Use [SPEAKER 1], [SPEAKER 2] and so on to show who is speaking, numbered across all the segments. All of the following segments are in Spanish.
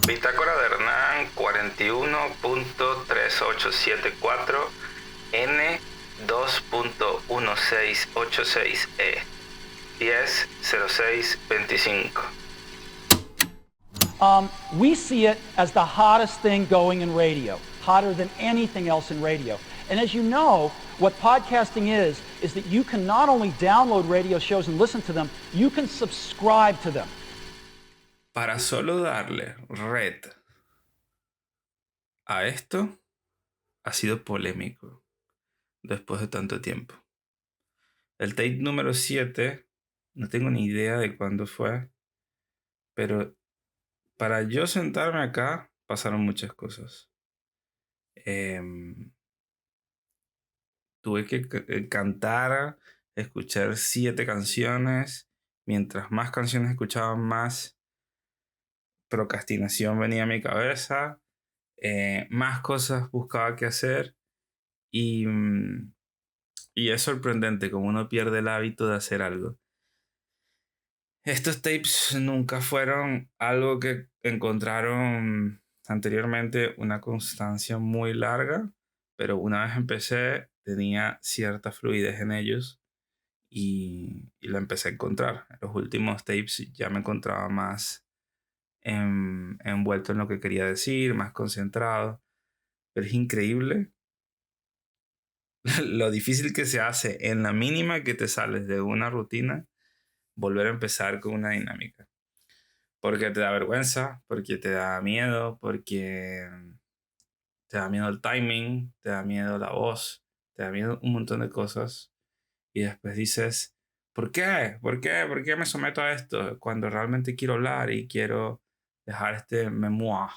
[SPEAKER 1] Bitácora de Hernán 41.3874 N2.1686E 10.06.25.
[SPEAKER 2] We see it as the hottest thing going in radio, hotter than anything else in radio. And as you know, what podcasting is that you can not only download radio shows and listen to them, you can subscribe to them.
[SPEAKER 1] Para solo darle red a esto, ha sido polémico después de tanto tiempo. El tape número 7, no tengo ni idea de cuándo fue, pero para yo sentarme acá pasaron muchas cosas. Tuve que cantar, escuchar 7 canciones. Mientras más canciones escuchaba, más procrastinación venía a mi cabeza. Más cosas buscaba que hacer. Y es sorprendente cómo uno pierde el hábito de hacer algo. Estos tapes nunca fueron algo que encontraron anteriormente una constancia muy larga, pero una vez empecé tenía cierta fluidez en ellos y la empecé a encontrar. En los últimos tapes ya me encontraba más envuelto en lo que quería decir, más concentrado, pero es increíble lo difícil que se hace en la mínima que te sales de una rutina volver a empezar con una dinámica. Porque te da vergüenza, porque te da miedo, porque te da miedo el timing, te da miedo la voz, te da miedo un montón de cosas. Y después dices, ¿por qué? ¿Por qué? ¿Por qué me someto a esto? Cuando realmente quiero hablar y quiero dejar este memoir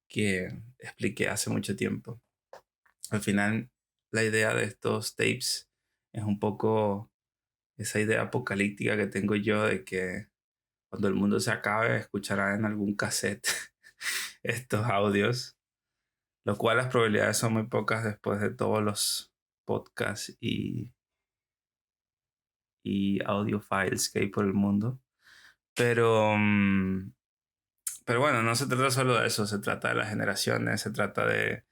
[SPEAKER 1] que expliqué hace mucho tiempo. Al final, la idea de estos tapes es un poco esa idea apocalíptica que tengo yo de que cuando el mundo se acabe escuchará en algún cassette estos audios, lo cual las probabilidades son muy pocas después de todos los podcasts y audio files que hay por el mundo. Pero bueno, no se trata solo de eso, se trata de las generaciones, se trata de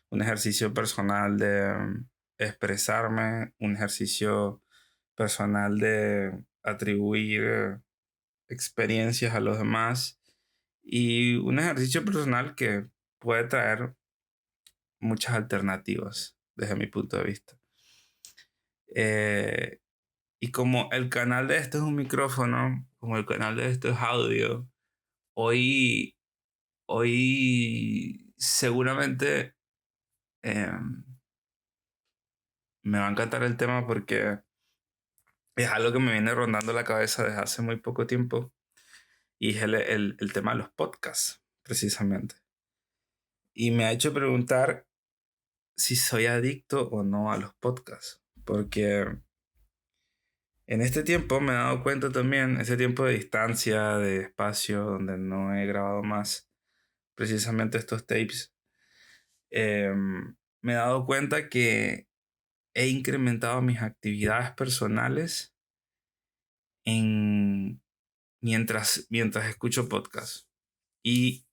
[SPEAKER 1] un ejercicio personal de expresarme, un ejercicio personal de atribuir experiencias a los demás y un ejercicio personal que puede traer muchas alternativas desde mi punto de vista. Y como el canal de esto es un micrófono, como el canal de esto es audio, hoy seguramente me va a encantar el tema porque es algo que me viene rondando la cabeza desde hace muy poco tiempo y es el tema de los podcasts, precisamente. Y me ha hecho preguntar si soy adicto o no a los podcasts, porque en este tiempo me he dado cuenta también, ese tiempo de distancia, de espacio, donde no he grabado más precisamente estos tapes, me he dado cuenta que he incrementado mis actividades personales mientras escucho podcasts. Y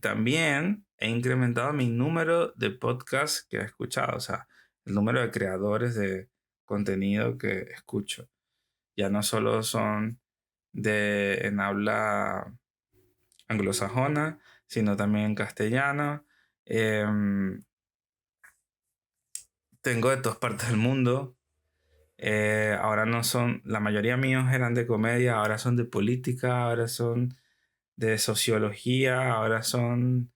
[SPEAKER 1] también he incrementado mi número de podcasts que he escuchado, o sea, el número de creadores de contenido que escucho. Ya no solo son en habla anglosajona, sino también en castellano. Tengo de todas partes del mundo. Ahora no son, la mayoría míos eran de comedia, ahora son de política, ahora son de sociología, ahora son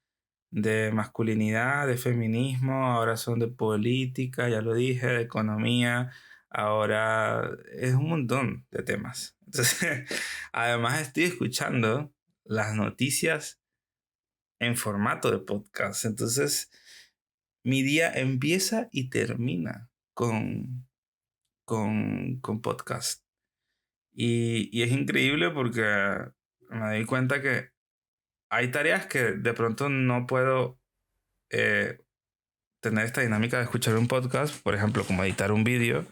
[SPEAKER 1] de masculinidad, de feminismo, ahora son de política, ya lo dije, de economía, ahora es un montón de temas. Entonces, además estoy escuchando las noticias en formato de podcast. Entonces, mi día empieza y termina con podcast. Y es increíble porque me doy cuenta que hay tareas que de pronto no puedo tener esta dinámica de escuchar un podcast, por ejemplo, como editar un vídeo,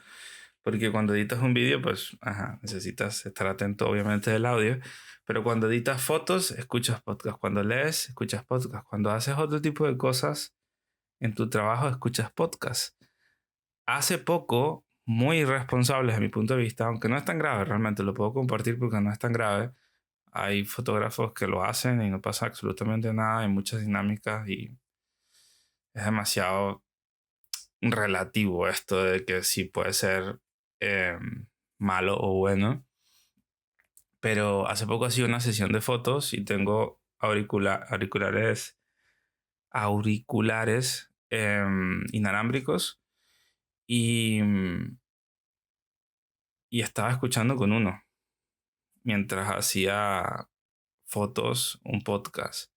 [SPEAKER 1] Porque cuando editas un vídeo, pues, necesitas estar atento obviamente del audio. Pero cuando editas fotos, escuchas podcast. Cuando lees, escuchas podcast. Cuando haces otro tipo de cosas en tu trabajo, escuchas podcast. Hace poco, muy irresponsables a mi punto de vista, aunque no es tan grave, realmente lo puedo compartir porque no es tan grave. Hay fotógrafos que lo hacen y no pasa absolutamente nada. Hay muchas dinámicas y es demasiado relativo esto de que sí puede ser eh, malo o bueno. Pero hace poco ha sido una sesión de fotos y tengo auriculares inalámbricos y, y estaba escuchando con uno mientras hacía fotos, un podcast.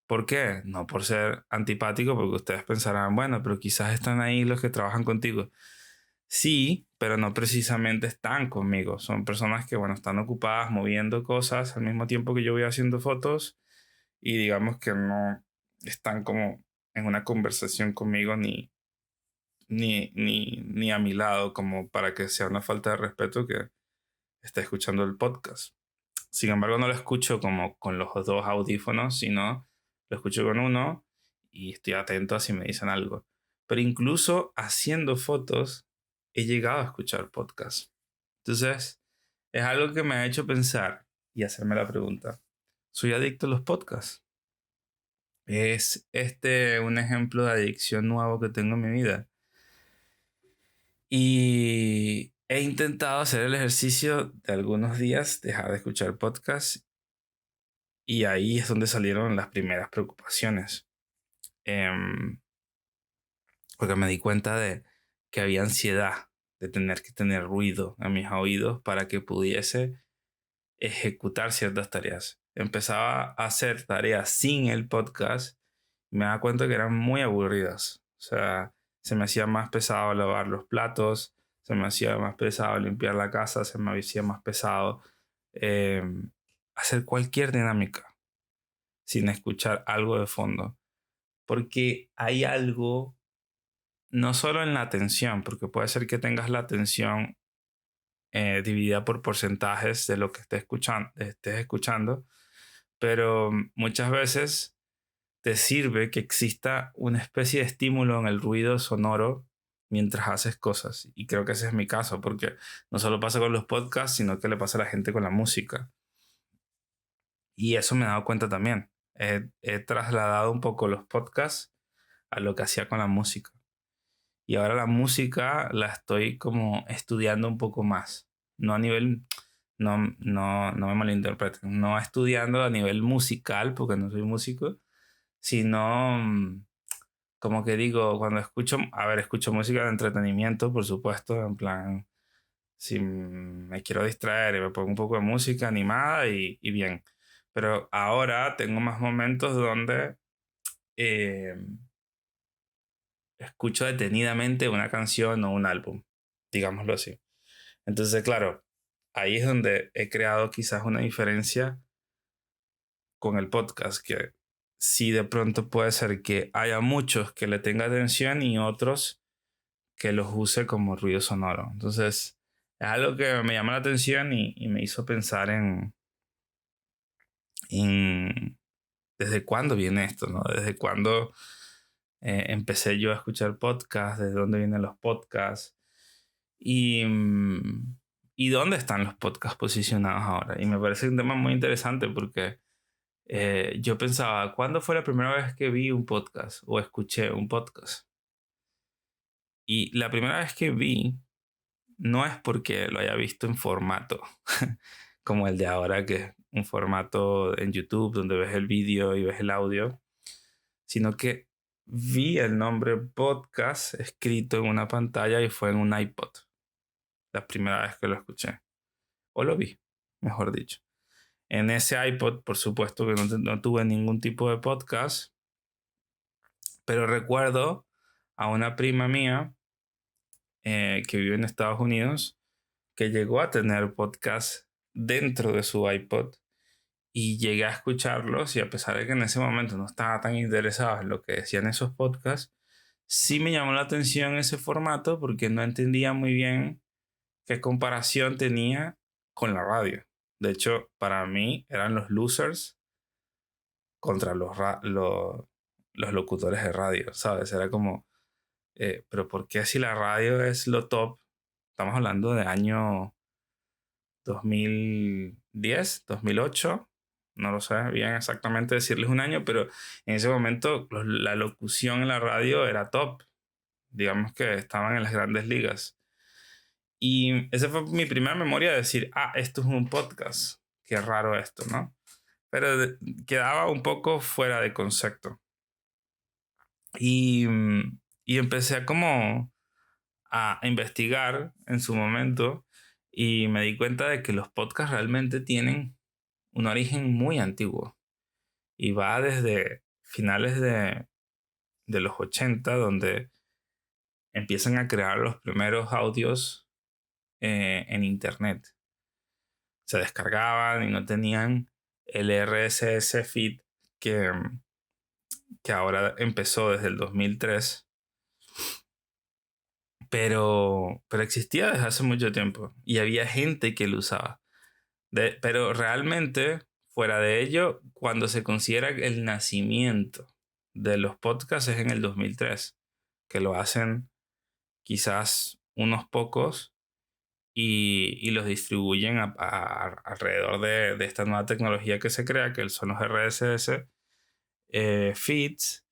[SPEAKER 1] ¿Por qué? No por ser antipático, porque ustedes pensarán, bueno, pero quizás están ahí los que trabajan contigo. Sí, pero no precisamente están conmigo. Son personas que, bueno, están ocupadas moviendo cosas al mismo tiempo que yo voy haciendo fotos y digamos que no están como en una conversación conmigo ni a mi lado como para que sea una falta de respeto que esté escuchando el podcast. Sin embargo, no lo escucho como con los dos audífonos, sino lo escucho con uno y estoy atento a si me dicen algo. Pero incluso haciendo fotos, he llegado a escuchar podcasts. Entonces, es algo que me ha hecho pensar y hacerme la pregunta, ¿soy adicto a los podcasts? ¿Es este un ejemplo de adicción nuevo que tengo en mi vida? Y he intentado hacer el ejercicio de algunos días, dejar de escuchar podcasts, y ahí es donde salieron las primeras preocupaciones. Porque me di cuenta de que había ansiedad de tener que tener ruido en mis oídos para que pudiese ejecutar ciertas tareas. Empezaba a hacer tareas sin el podcast y me daba cuenta que eran muy aburridas. O sea, se me hacía más pesado lavar los platos, se me hacía más pesado limpiar la casa, se me hacía más pesado eh, hacer cualquier dinámica sin escuchar algo de fondo. Porque hay algo, no solo en la atención, porque puede ser que tengas la atención dividida por porcentajes de lo que estés escuchando, pero muchas veces te sirve que exista una especie de estímulo en el ruido sonoro mientras haces cosas. Y creo que ese es mi caso, porque no solo pasa con los podcasts, sino que le pasa a la gente con la música. Y eso me he dado cuenta también. He trasladado un poco los podcasts a lo que hacía con la música. Y ahora la música la estoy como estudiando un poco más. No a nivel, no me malinterpreten, no estudiando a nivel musical, porque no soy músico, sino como que digo, cuando escucho, a ver, escucho música de entretenimiento, por supuesto, en plan, si me quiero distraer y me pongo un poco de música animada y bien. Pero ahora tengo más momentos donde eh, escucho detenidamente una canción o un álbum, digámoslo así. Entonces, claro, ahí es donde he creado quizás una diferencia con el podcast, que sí de pronto puede ser que haya muchos que le tenga atención y otros que los use como ruido sonoro. Entonces, es algo que me llama la atención y me hizo pensar en desde cuándo viene esto, ¿no? Desde cuándo empecé yo a escuchar podcasts, desde dónde vienen los podcasts y, y dónde están los podcasts posicionados ahora. Y me parece un tema muy interesante porque yo pensaba, ¿cuándo fue la primera vez que vi un podcast o escuché un podcast? Y la primera vez que vi no es porque lo haya visto en formato como el de ahora, que es un formato en YouTube donde ves el vídeo y ves el audio, sino que vi el nombre podcast escrito en una pantalla y fue en un iPod, la primera vez que lo escuché, o lo vi, mejor dicho. En ese iPod, por supuesto que no tuve ningún tipo de podcast, pero recuerdo a una prima mía que vive en Estados Unidos que llegó a tener podcast dentro de su iPod y llegué a escucharlos y a pesar de que en ese momento no estaba tan interesado en lo que decían esos podcasts, sí me llamó la atención ese formato porque no entendía muy bien qué comparación tenía con la radio. De hecho, para mí eran los losers contra los locutores de radio, ¿sabes? Era como, pero ¿por qué si la radio es lo top? Estamos hablando de año 2010, 2008, no lo sé bien exactamente decirles un año, pero en ese momento la locución en la radio era top. Digamos que estaban en las grandes ligas. Y esa fue mi primera memoria de decir, esto es un podcast. Qué raro esto, ¿no? Pero quedaba un poco fuera de concepto. Y, y empecé a investigar en su momento y me di cuenta de que los podcasts realmente tienen un origen muy antiguo y va desde finales de los 80, donde empiezan a crear los primeros audios en internet. Se descargaban y no tenían el RSS feed que, que ahora empezó desde el 2003, pero existía desde hace mucho tiempo y había gente que lo usaba. Pero realmente, fuera de ello, cuando se considera el nacimiento de los podcasts es en el 2003, que lo hacen quizás unos pocos y los distribuyen alrededor de esta nueva tecnología que se crea, que son los RSS feeds,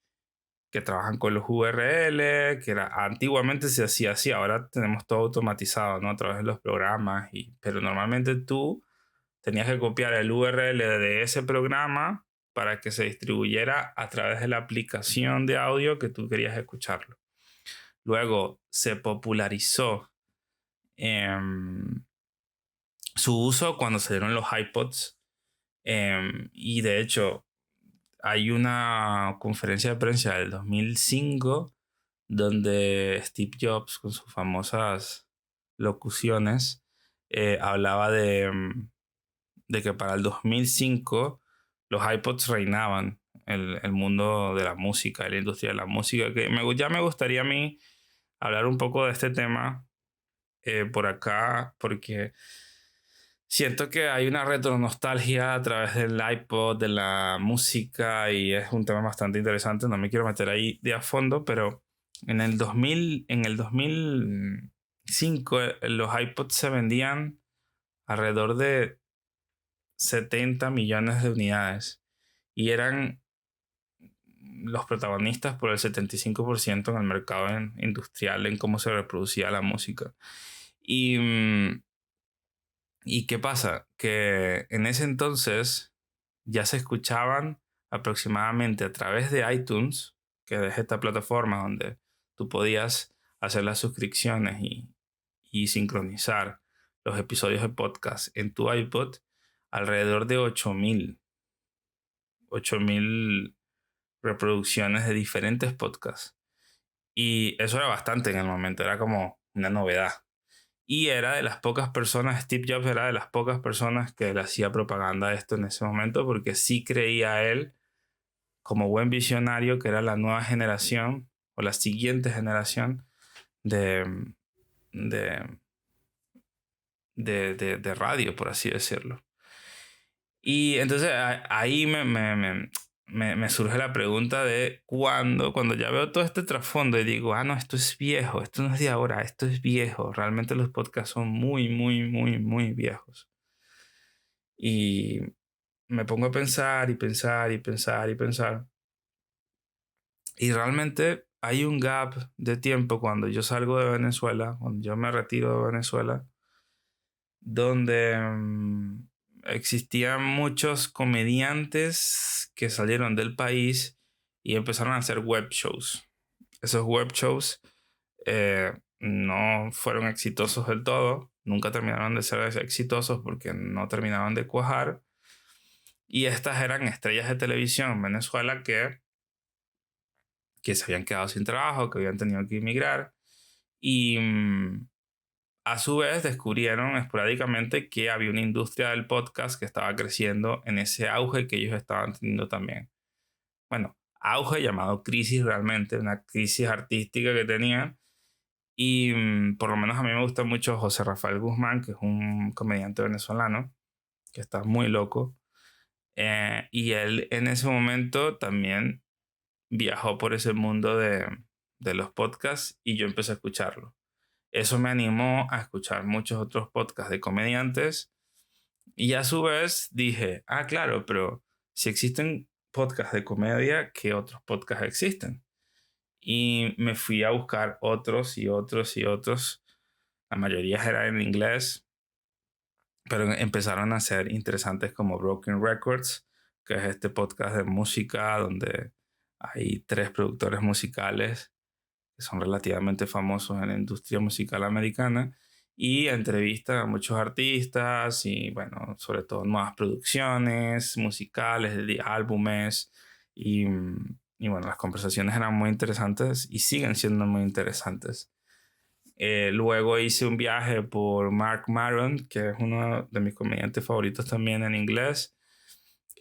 [SPEAKER 1] que trabajan con los URL, que antiguamente se hacía así, ahora tenemos todo automatizado, ¿no? A través de los programas, pero normalmente tú tenías que copiar el URL de ese programa para que se distribuyera a través de la aplicación de audio que tú querías escucharlo. Luego se popularizó su uso cuando se dieron los iPods. Y de hecho, hay una conferencia de prensa del 2005 donde Steve Jobs, con sus famosas locuciones, hablaba de que para el 2005 los iPods reinaban el mundo de la música, la industria de la música. Que ya me gustaría a mí hablar un poco de este tema por acá, porque siento que hay una retronostalgia a través del iPod, de la música, y es un tema bastante interesante. No me quiero meter ahí de a fondo, pero en el 2005 los iPods se vendían alrededor de 70 millones de unidades y eran los protagonistas por el 75% en el mercado industrial en cómo se reproducía la música. ¿Y qué pasa? Que en ese entonces ya se escuchaban aproximadamente a través de iTunes, que es esta plataforma donde tú podías hacer las suscripciones y sincronizar los episodios de podcast en tu iPod, alrededor de 8.000 reproducciones de diferentes podcasts. Y eso era bastante en el momento, era como una novedad. Y era de las pocas personas, Steve Jobs era de las pocas personas que le hacía propaganda a esto en ese momento, porque sí creía él, como buen visionario, que era la nueva generación o la siguiente generación de, de, de radio, por así decirlo. Y entonces ahí me surge la pregunta de cuando ya veo todo este trasfondo y digo, no, esto es viejo, esto no es de ahora, esto es viejo. Realmente los podcasts son muy, muy, muy, muy viejos. Y me pongo a pensar y pensar y pensar y pensar. Y realmente hay un gap de tiempo cuando yo salgo de Venezuela, cuando yo me retiro de Venezuela, donde existían muchos comediantes que salieron del país y empezaron a hacer web shows. Esos web shows no fueron exitosos del todo, nunca terminaron de ser exitosos porque no terminaban de cuajar. Y estas eran estrellas de televisión en Venezuela que se habían quedado sin trabajo, que habían tenido que emigrar y a su vez descubrieron esporádicamente que había una industria del podcast que estaba creciendo en ese auge que ellos estaban teniendo también. Bueno, auge llamado crisis realmente, una crisis artística que tenían Y por lo menos a mí me gusta mucho José Rafael Guzmán, que es un comediante venezolano que está muy loco. Y él en ese momento también viajó por ese mundo de los podcasts y yo empecé a escucharlo. Eso me animó a escuchar muchos otros podcasts de comediantes y a su vez dije, ah, claro, pero si existen podcasts de comedia, ¿qué otros podcasts existen? Y me fui a buscar otros y otros y otros. La mayoría eran en inglés, pero empezaron a ser interesantes como Broken Records, que es este podcast de música donde hay 3 productores musicales que son relativamente famosos en la industria musical americana y entrevistan a muchos artistas y, bueno, sobre todo nuevas producciones musicales, de álbumes y bueno, las conversaciones eran muy interesantes y siguen siendo muy interesantes. Luego hice un viaje por Mark Maron, que es uno de mis comediantes favoritos también en inglés.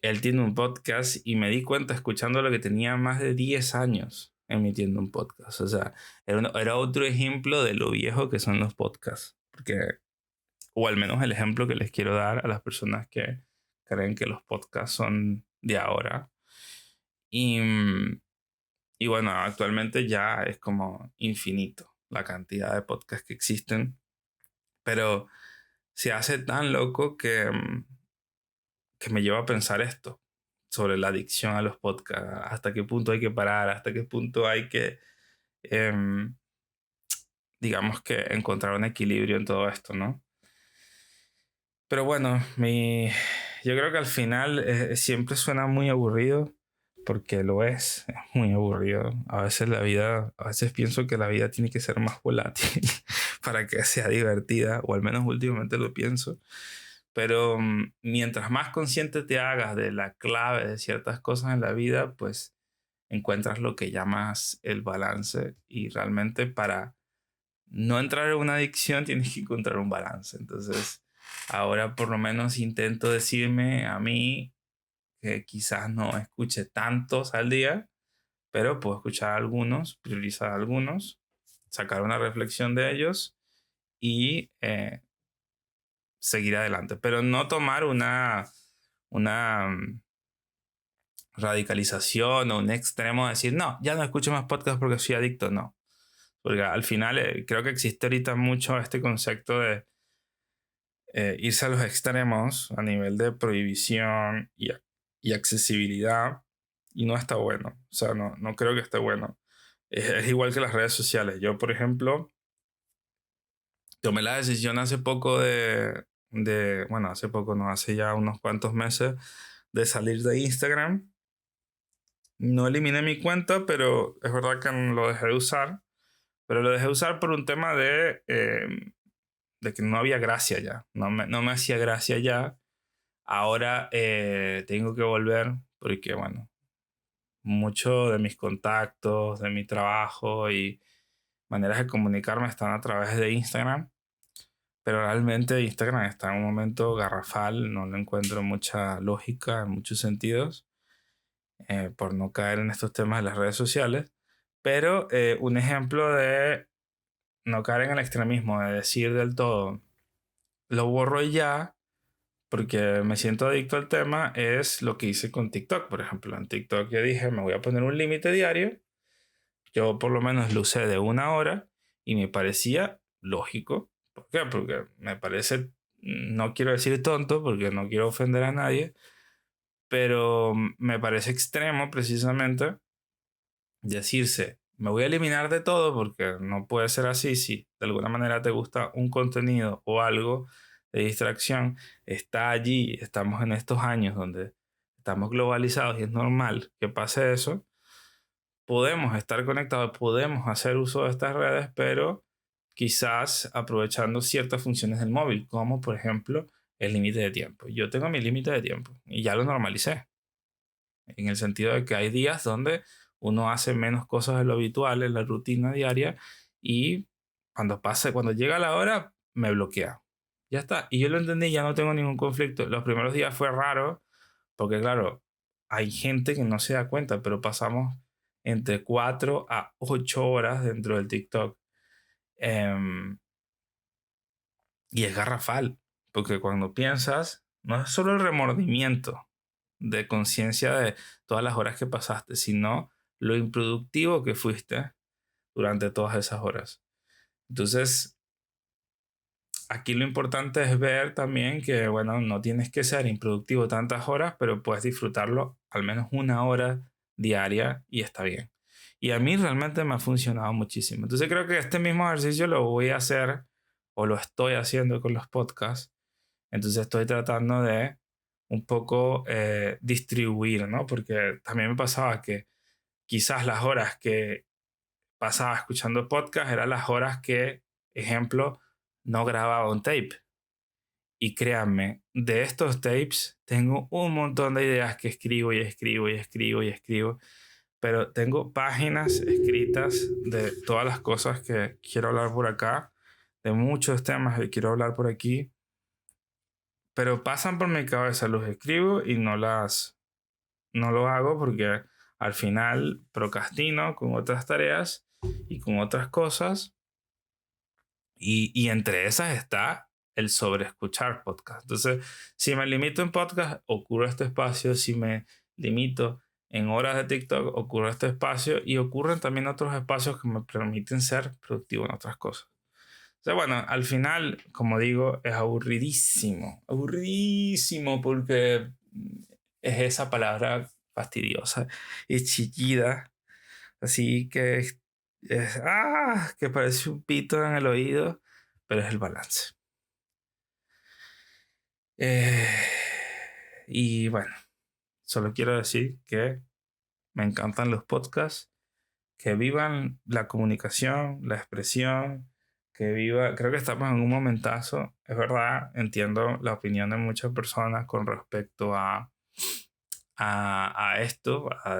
[SPEAKER 1] Él tiene un podcast y me di cuenta escuchándolo que tenía más de 10 años emitiendo un podcast. O sea, era otro ejemplo de lo viejo que son los podcasts. Porque, o al menos el ejemplo que les quiero dar a las personas que creen que los podcasts son de ahora. Y, y bueno, actualmente ya es como infinito la cantidad de podcasts que existen. Pero se hace tan loco que me lleva a pensar esto sobre la adicción a los podcasts, hasta qué punto hay que parar, hasta qué punto hay que, em, digamos que encontrar un equilibrio en todo esto, ¿no? Pero bueno, yo creo que al final siempre suena muy aburrido, porque lo es muy aburrido. A veces a veces pienso que la vida tiene que ser más volátil para que sea divertida, o al menos últimamente lo pienso. Pero mientras más consciente te hagas de la clave de ciertas cosas en la vida, pues encuentras lo que llamas el balance. Y realmente para no entrar en una adicción tienes que encontrar un balance. Entonces, ahora por lo menos intento decirme a mí que quizás no escuche tantos al día, pero puedo escuchar algunos, priorizar algunos, sacar una reflexión de ellos y seguir adelante, pero no tomar una radicalización o un extremo de decir, no, ya no escucho más podcasts porque soy adicto, no. Porque al final creo que existe ahorita mucho este concepto de irse a los extremos a nivel de prohibición y accesibilidad y no está bueno. O sea, no creo que esté bueno. Es igual que las redes sociales. Yo, por ejemplo, tomé la decisión hace poco bueno, hace poco, no, hace ya unos cuantos meses, de salir de Instagram. No eliminé mi cuenta, pero es verdad que lo dejé de usar. Pero lo dejé de usar por un tema de que no había gracia ya. No me hacía gracia ya. Ahora tengo que volver porque, bueno, mucho de mis contactos, de mi trabajo y maneras de comunicarme están a través de Instagram. Pero realmente Instagram está en un momento garrafal, no le encuentro mucha lógica en muchos sentidos, por no caer en estos temas de las redes sociales. Pero un ejemplo de no caer en el extremismo, de decir del todo, lo borro ya porque me siento adicto al tema, es lo que hice con TikTok, por ejemplo. En TikTok yo dije, me voy a poner un límite diario. Yo por lo menos lo usé de 1 hora y me parecía lógico. ¿Por qué? Porque me parece, no quiero decir tonto, porque no quiero ofender a nadie, pero me parece extremo precisamente decirse, me voy a eliminar de todo porque no puede ser así. Si de alguna manera te gusta un contenido o algo de distracción, está allí, estamos en estos años donde estamos globalizados y es normal que pase eso. Podemos estar conectados, podemos hacer uso de estas redes, pero quizás aprovechando ciertas funciones del móvil, como por ejemplo el límite de tiempo. Yo tengo mi límite de tiempo y ya lo normalicé, en el sentido de que hay días donde uno hace menos cosas de lo habitual en la rutina diaria y cuando llega la hora, me bloquea. Ya está. Y yo lo entendí, ya no tengo ningún conflicto. Los primeros días fue raro, porque claro, hay gente que no se da cuenta, pero pasamos entre 4 a 8 horas dentro del TikTok. Em, y es garrafal, porque cuando piensas, no es solo el remordimiento de conciencia de todas las horas que pasaste, sino lo improductivo que fuiste durante todas esas horas. Entonces, aquí lo importante es ver también que, bueno, no tienes que ser improductivo tantas horas, pero puedes disfrutarlo al menos una hora diaria y está bien. Y a mí realmente me ha funcionado muchísimo. Entonces creo que este mismo ejercicio lo voy a hacer o lo estoy haciendo con los podcasts. Entonces estoy tratando de un poco distribuir, ¿no? Porque también me pasaba que quizás las horas que pasaba escuchando podcast eran las horas que, ejemplo, no grababa un tape. Y créanme, de estos tapes tengo un montón de ideas que escribo y escribo y escribo y escribo, pero tengo páginas escritas de todas las cosas que quiero hablar por acá, de muchos temas que quiero hablar por aquí, pero pasan por mi cabeza, los escribo y no lo hago porque al final procrastino con otras tareas y con otras cosas. Y entre esas está el sobreescuchar podcast. Entonces, si me limito en podcast, ocurre este espacio. Si me limito en horas de TikTok, ocurre este espacio. Y ocurren también otros espacios que me permiten ser productivo en otras cosas. O sea, bueno, al final, como digo, es aburridísimo. Aburridísimo porque es esa palabra fastidiosa y chillida. Así que que parece un pito en el oído, pero es el balance. Eh, y bueno, solo quiero decir que me encantan los podcasts, que vivan la comunicación, la expresión, que viva, creo que estamos en un momentazo, es verdad, entiendo la opinión de muchas personas con respecto a esto, a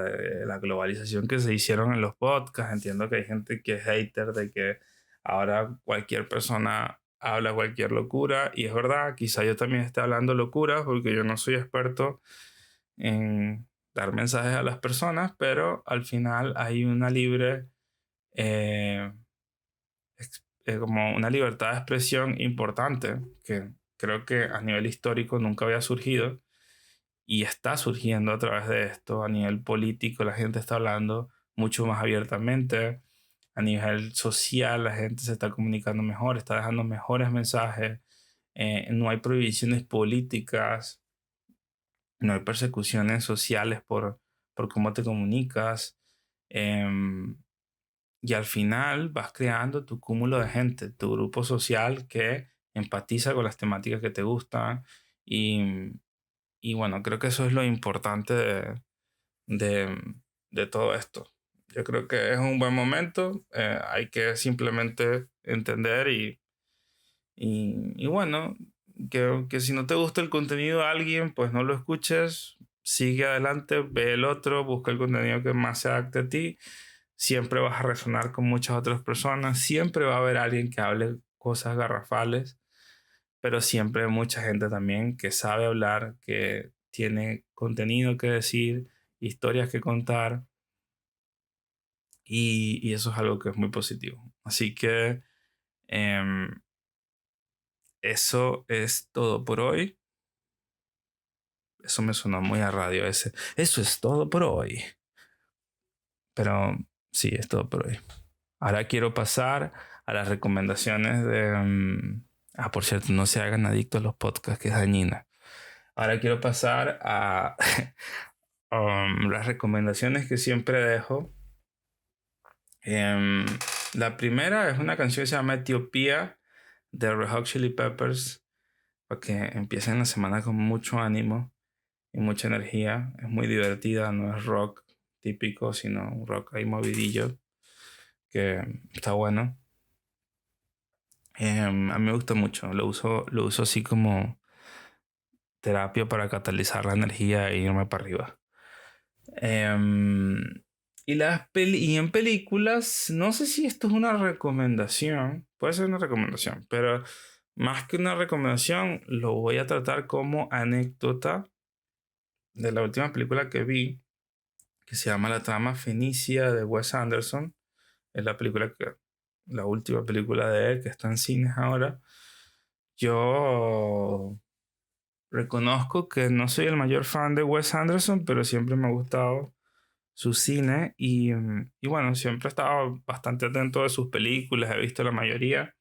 [SPEAKER 1] la globalización que se hicieron en los podcasts. Entiendo que hay gente que es hater de que ahora cualquier persona habla cualquier locura, y es verdad, quizá yo también esté hablando locuras porque yo no soy experto en dar mensajes a las personas, pero al final hay una libre, eh, como una libertad de expresión importante que creo que a nivel histórico nunca había surgido y está surgiendo a través de esto. A nivel político la gente está hablando mucho más abiertamente, a nivel social la gente se está comunicando mejor, está dejando mejores mensajes, no hay prohibiciones políticas, no hay persecuciones sociales por cómo te comunicas. em, y al final vas creando tu cúmulo de gente, tu grupo social que empatiza con las temáticas que te gustan. Y, y bueno, creo que eso es lo importante de, de todo esto. Yo creo que es un buen momento. Hay que simplemente entender y bueno, que si no te gusta el contenido de alguien, pues no lo escuches. Sigue adelante, ve el otro, busca el contenido que más se adapte a ti. Siempre vas a resonar con muchas otras personas. Siempre va a haber alguien que hable cosas garrafales, pero siempre hay mucha gente también que sabe hablar, que tiene contenido que decir, historias que contar, y eso es algo que es muy positivo. Así que em, eso es todo por hoy. Eso me sonó muy a radio ese. Eso es todo por hoy. Pero sí, es todo por hoy. Ahora quiero pasar a las recomendaciones de... por cierto, no se hagan adictos a los podcasts, que es dañina. Ahora quiero pasar a las recomendaciones que siempre dejo. Em, la primera es una canción que se llama Etiopía de Red Hot Chili Peppers, para que empiecen la semana con mucho ánimo y mucha energía. Es muy divertida, no es rock típico, sino un rock ahí movidillo, que está bueno. A mí me gusta mucho, lo uso así como terapia para catalizar la energía e irme para arriba. Em, y en películas, no sé si esto es una recomendación, puede ser una recomendación, pero más que una recomendación, lo voy a tratar como anécdota de la última película que vi, que se llama La trama Fenicia de Wes Anderson. Es la película que la última película de él que está en cines ahora, yo reconozco que no soy el mayor fan de Wes Anderson, pero siempre me ha gustado su cine y bueno, siempre he estado bastante atento de sus películas, he visto la mayoría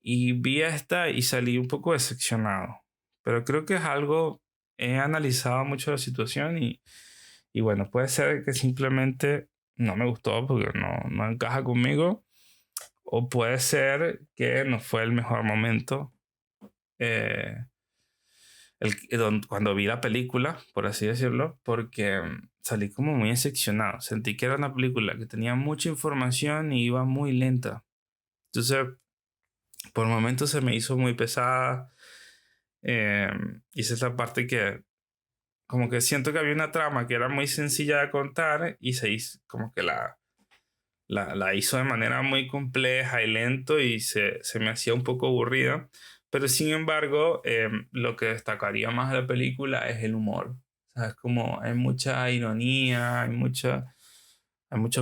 [SPEAKER 1] y vi esta y salí un poco decepcionado, pero creo que es algo, he analizado mucho la situación y bueno, puede ser que simplemente no me gustó porque no encaja conmigo, o puede ser que no fue el mejor momento. eh, Cuando vi la película, por así decirlo, porque salí como muy decepcionado. Sentí que era una película que tenía mucha información y iba muy lenta. Entonces, por momentos se me hizo muy pesada. Eh, y esa es la parte que, como que siento que había una trama que era muy sencilla de contar y se hizo, como que la hizo de manera muy compleja y lento y se me hacía un poco aburrida. Pero sin embargo, lo que destacaría más de la película es el humor. O sea, es como hay mucha ironía, hay muchos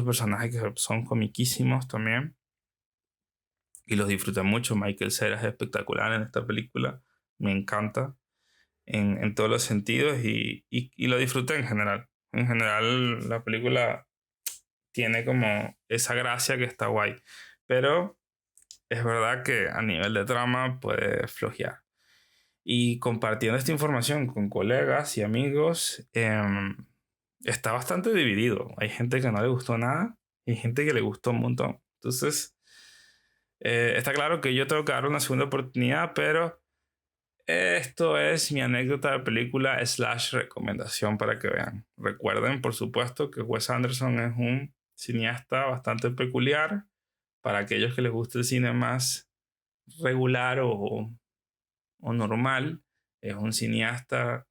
[SPEAKER 1] personajes que son comiquísimos también y los disfruté mucho. Michael Cera es espectacular en esta película, me encanta en todos los sentidos y lo disfruté en general. En general, la película tiene como esa gracia que está guay. Pero es verdad que a nivel de trama puede flojear. Y compartiendo esta información con colegas y amigos, está bastante dividido. Hay gente que no le gustó nada y hay gente que le gustó un montón. Entonces, está claro que yo tengo que dar una segunda oportunidad, pero esto es mi anécdota de película / recomendación para que vean. Recuerden, por supuesto, que Wes Anderson es un cineasta bastante peculiar. Para aquellos que les gusta el cine más regular o normal, es un cineasta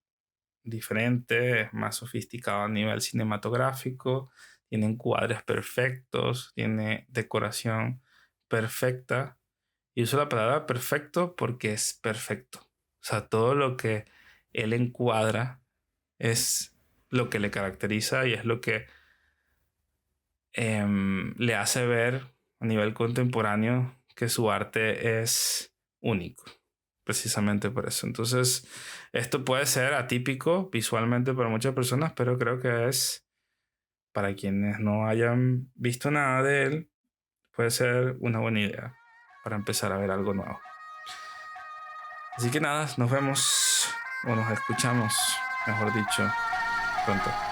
[SPEAKER 1] diferente, es más sofisticado a nivel cinematográfico, tiene encuadres perfectos, tiene decoración perfecta. Y uso la palabra perfecto porque es perfecto. O sea, todo lo que él encuadra es lo que le caracteriza y es lo que le hace ver a nivel contemporáneo que su arte es único, precisamente por eso. Entonces, esto puede ser atípico visualmente para muchas personas, pero creo que es, para quienes no hayan visto nada de él, puede ser una buena idea para empezar a ver algo nuevo. Así que nada, nos vemos o nos escuchamos, mejor dicho, pronto.